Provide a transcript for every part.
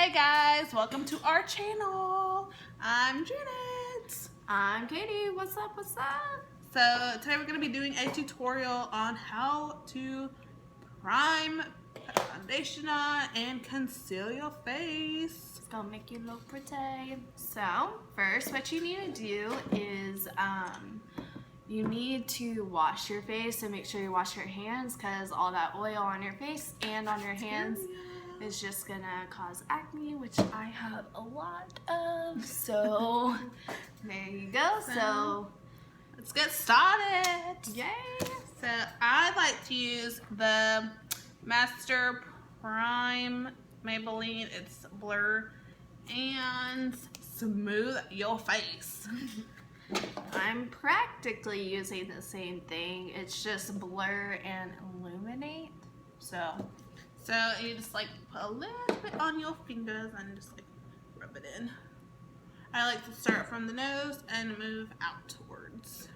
Hey guys, welcome to our channel. I'm Janet. I'm Katie. What's up? What's up? So today we're going to be doing a tutorial on how to prime, put foundation on, and conceal your face. It's gonna make you look pretty. So first, what you need to do is you need to wash your face and make sure you wash your hands because all that oil on your face and on your hands is just gonna cause acne, which I have a lot of. So there you go. So let's get started. Yay! So I like to use the Master Prime Maybelline. It's Blur and Smooth Your Face. I'm practically using the same thing. It's just Blur and Illuminate. So you just like put a little bit on your fingers and just like rub it in. I like to start from the nose and move outwards.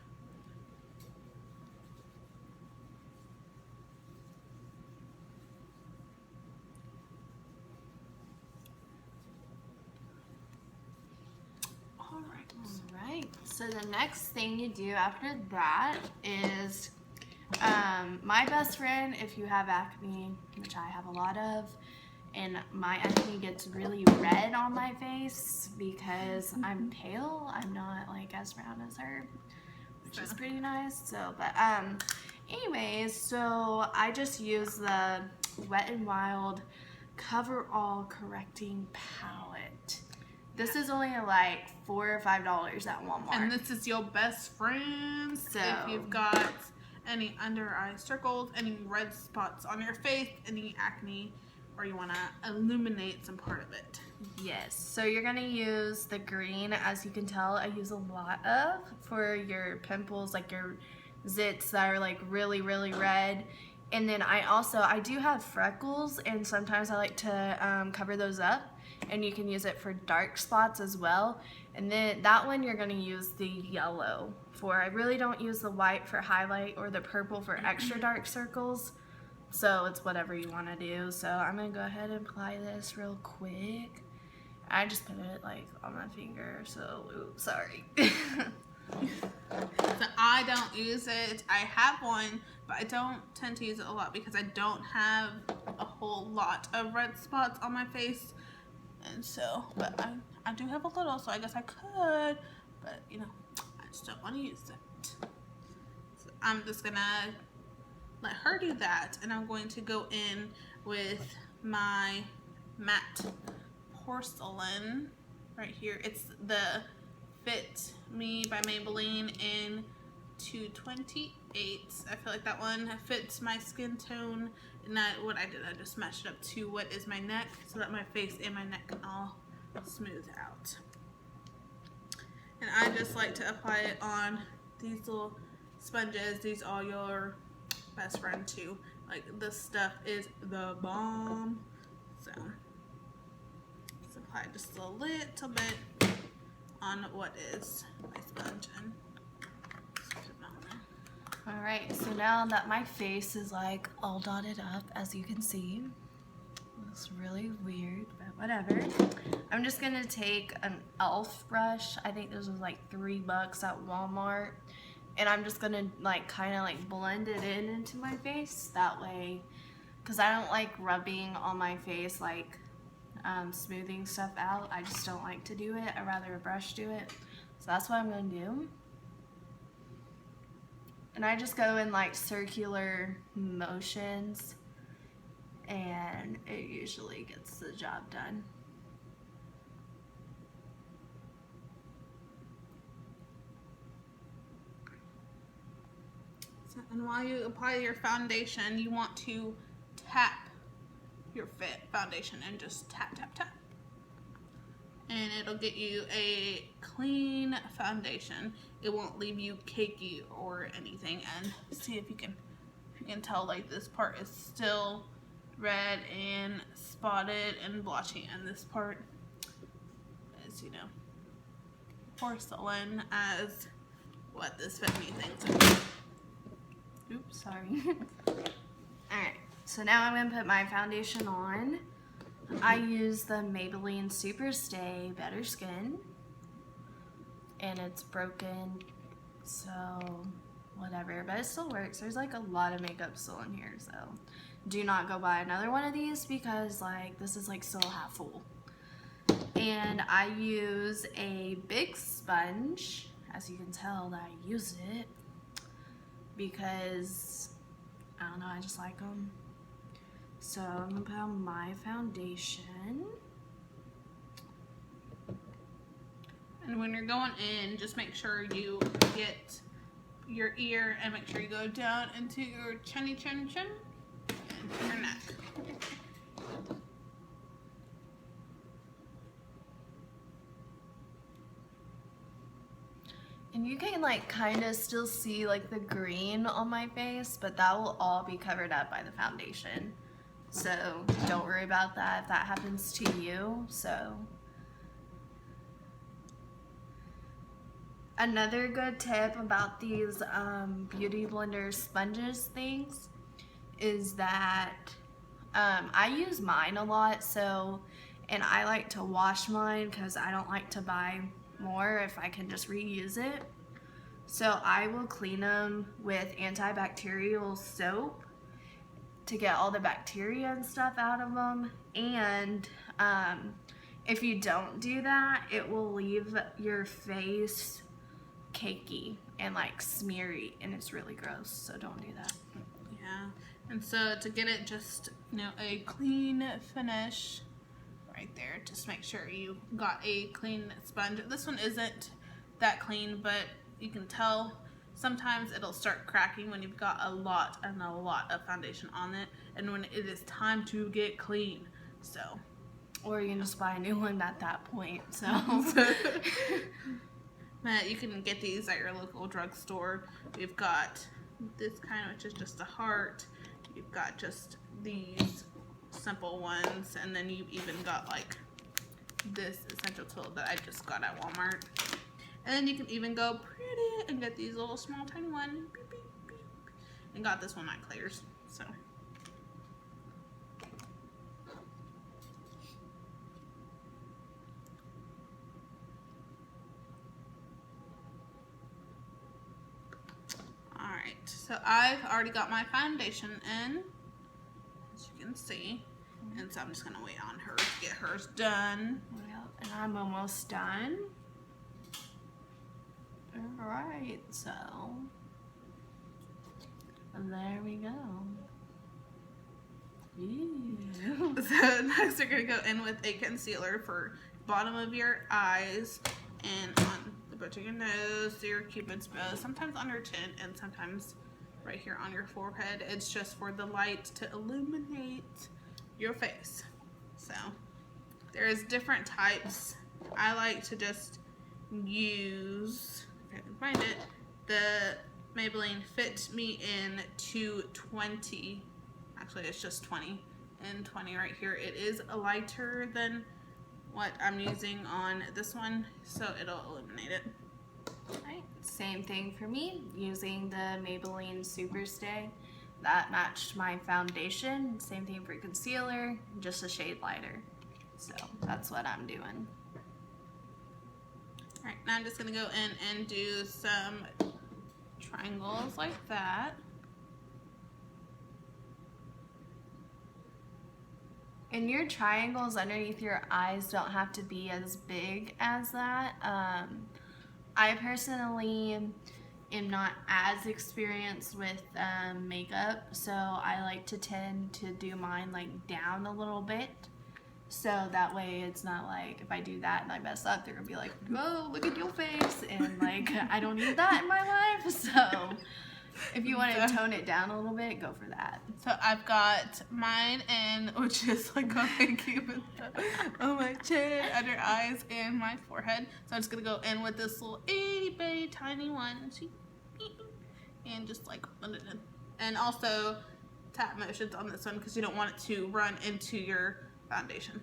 Alright, so the next thing you do after that is my best friend, if you have acne, which I have a lot of, and my acne gets really red on my face because I'm pale. I'm not like as brown as her, which is pretty nice. So, but anyways, so I just use the Wet n Wild Cover All Correcting Palette. This is only like $4 or $5 at Walmart. And this is your best friend. So if you've got any under eye circles, any red spots on your face, any acne, or you want to illuminate some part of it. Yes, so you're going to use the green. As you can tell, I use a lot of for your pimples, like your zits that are like really, really red. And then I do have freckles, and sometimes I like to cover those up. And you can use it for dark spots as well. And then that one you're going to use the yellow for. I really don't use the white for highlight or the purple for extra dark circles. So it's whatever you want to do. So I'm going to go ahead and apply this real quick. I just put it like on my finger, so oops, sorry. So I don't use it. I have one, but I don't tend to use it a lot because I don't have a whole lot of red spots on my face. And so, but I do have a little, so I guess I could, but you know, I just don't want to use it. So I'm just gonna let her do that, and I'm going to go in with my matte porcelain right here. It's the Fit Me by Maybelline in 228. I feel like that one fits my skin tone. And what I did, I just matched it up to what is my neck so that my face and my neck can all smooth out. And I just like to apply it on these little sponges. These are your best friend too. Like, this stuff is the bomb. So let's apply just a little bit on what is my sponge and just put it on there. Alright, so now that my face is like all dotted up, as you can see, looks really weird, but whatever. I'm just gonna take an e.l.f. brush. I think this was like $3 at Walmart. And I'm just gonna like kind of like blend it into my face that way, because I don't like rubbing on my face, like smoothing stuff out. I just don't like to do it. I'd rather a brush do it. So that's what I'm gonna do. And I just go in like circular motions, and it usually gets the job done. And while you apply your foundation, you want to tap your foundation and just tap, tap, tap. And it'll get you a clean foundation. It won't leave you cakey or anything. And see if you can tell, like, this part is still red and spotted and blotchy, and this part is, you know, porcelain as what this Fit Me thing is. Oops, sorry. Alright, so now I'm going to put my foundation on. I use the Maybelline Super Stay Better Skin, and it's broken, so whatever, but it still works. There's like a lot of makeup still in here, so do not go buy another one of these because like this is like still half full. And I use a big sponge, as you can tell that I use it because I don't know, I just like them. So I'm gonna put on my foundation. And when you're going in, just make sure you get your ear and make sure you go down into your chinny chin chin and to your neck. And you can like kind of still see like the green on my face, but that will all be covered up by the foundation. So don't worry about that if that happens to you. So another good tip about these beauty blender sponges things is that I use mine a lot, so, and I like to wash mine because I don't like to buy more if I can just reuse it. So I will clean them with antibacterial soap to get all the bacteria and stuff out of them. And if you don't do that, it will leave your face cakey and like smeary, and it's really gross, so don't do that. Yeah, and so to get it just, you know, a clean finish right there, just make sure you got a clean sponge. This one isn't that clean, but you can tell sometimes it'll start cracking when you've got a lot of foundation on it and when it is time to get clean. So, or you can just buy a new one at that point. So but you can get these at your local drugstore. We've got this kind, which is just a heart. You've got just these simple ones, and then you've even got like this essential tool that I just got at Walmart. And then you can even go pretty and get these little small tiny ones. Beep, beep, beep. And got this one at Claire's. So. Alright, so I've already got my foundation in, as you can see. And so I'm just going to wait on her to get hers done. Well, and I'm almost done. Alright, so there we go. Ew. So next we're going to go in with a concealer for bottom of your eyes and on the bridge of your nose, your cupid's bow, sometimes on your chin and sometimes right here on your forehead. It's just for the light to illuminate your face. So there's different types. I like to just use, if I can find it, the Maybelline Fit Me in 220. Actually, it's just 20 and 20 right here. It is lighter than what I'm using on this one, so it'll illuminate it. Right. Same thing for me, using the Maybelline Super Stay. That matched my foundation. Same thing for concealer, just a shade lighter. So that's what I'm doing. Alright, now I'm just going to go in and do some triangles like that. And your triangles underneath your eyes don't have to be as big as that. I personally am not as experienced with makeup, so I like to tend to do mine like down a little bit. So that way it's not like if I do that and I mess up, they're gonna be like, whoa, look at your face, and like I don't need that in my life. So if you want to tone it down a little bit, go for that. So I've got mine in, which is like on my cupid on my chin, under eyes, and my forehead. So I'm just gonna go in with this little itty bitty tiny one, and just like blend it in. And also tap motions on this one because you don't want it to run into your foundation.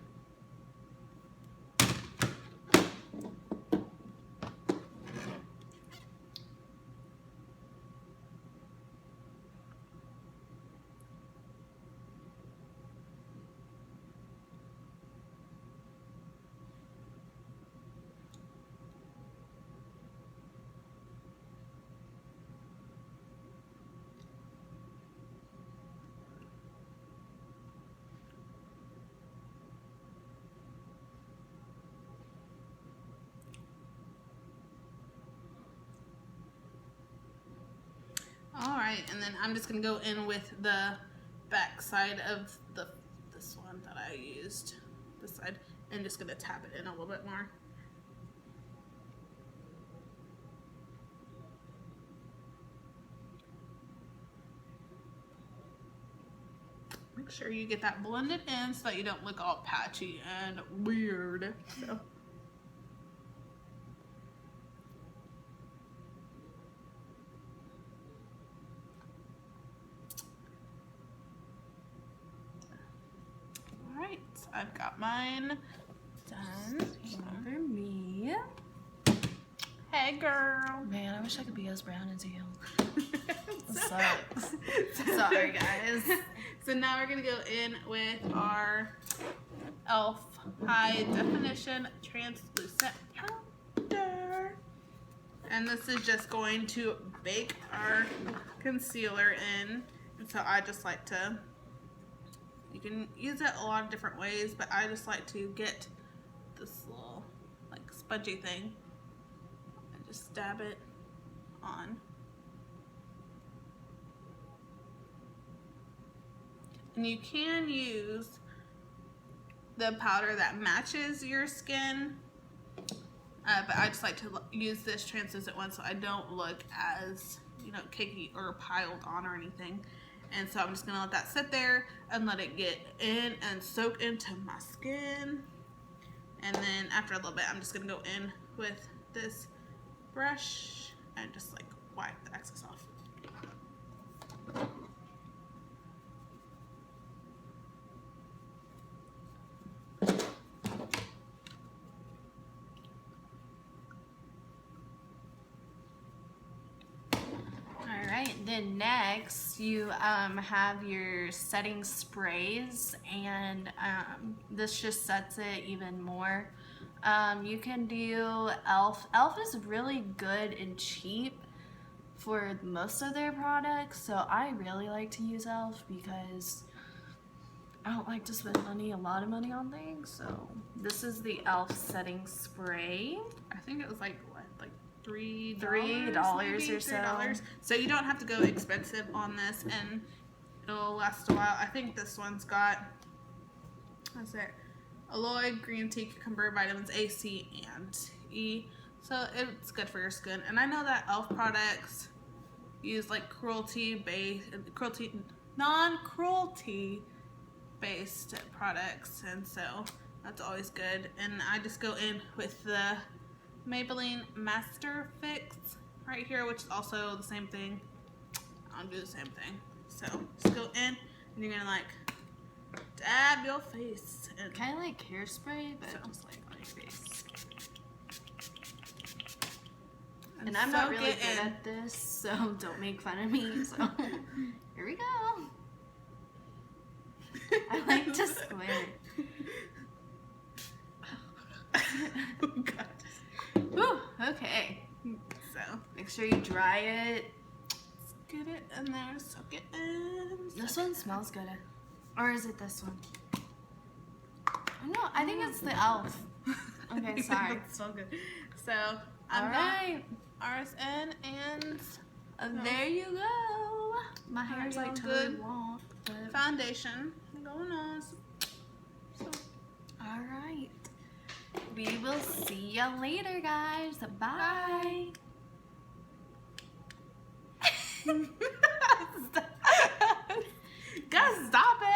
right, and then I'm just gonna go in with the back side of this one that I used, this side, and just gonna tap it in a little bit more. Make sure you get that blended in so that you don't look all patchy and weird. So. Alright, so I've got mine done. For me. Hey girl. Man, I wish I could be as brown as you. Sucks. Sorry guys. So now we're gonna go in with our e.l.f. High Definition Translucent Powder. And this is just going to bake our concealer in. And so I just like to, you can use it a lot of different ways, but I just like to get this little like spongy thing and just dab it on. And you can use the powder that matches your skin, but I just like to use this translucent one so I don't look as, you know, cakey or piled on or anything. And so I'm just gonna let that sit there and let it get in and soak into my skin. And then after a little bit, I'm just gonna go in with this brush and just like wipe the excess off. Then next you have your setting sprays, and this just sets it even more. You can do e.l.f. e.l.f. is really good and cheap for most of their products, so I really like to use e.l.f. because I don't like to spend a lot of money on things. So this is the e.l.f. setting spray. I think it was like what, like $3 or so. $3. So you don't have to go expensive on this, and it'll last a while. I think this one's got, what's it? Aloe, green tea, cucumber, vitamins A, C, and E. So it's good for your skin. And I know that e.l.f. products use like non-cruelty based products, and so that's always good. And I just go in with the Maybelline Master Fix right here, which is also the same thing. I'll do the same thing. So just go in and you're gonna like dab your face. And kind of like hairspray, but so, just like on your face. And I'm not really it good in. at this, so don't make fun of me. So here we go. I like to squint. Oh god. Whew, okay. So Make sure you dry it. let's get it in there, soak it in. This one smells good. Or is it this one? No, I think it's the e.l.f. Okay, sorry. It's so good. So All I'm right. ours in, and There you go. My hair's like all totally good. wonk. But... foundation going on. So All right. We will see you later, guys. Bye. guys, stop it.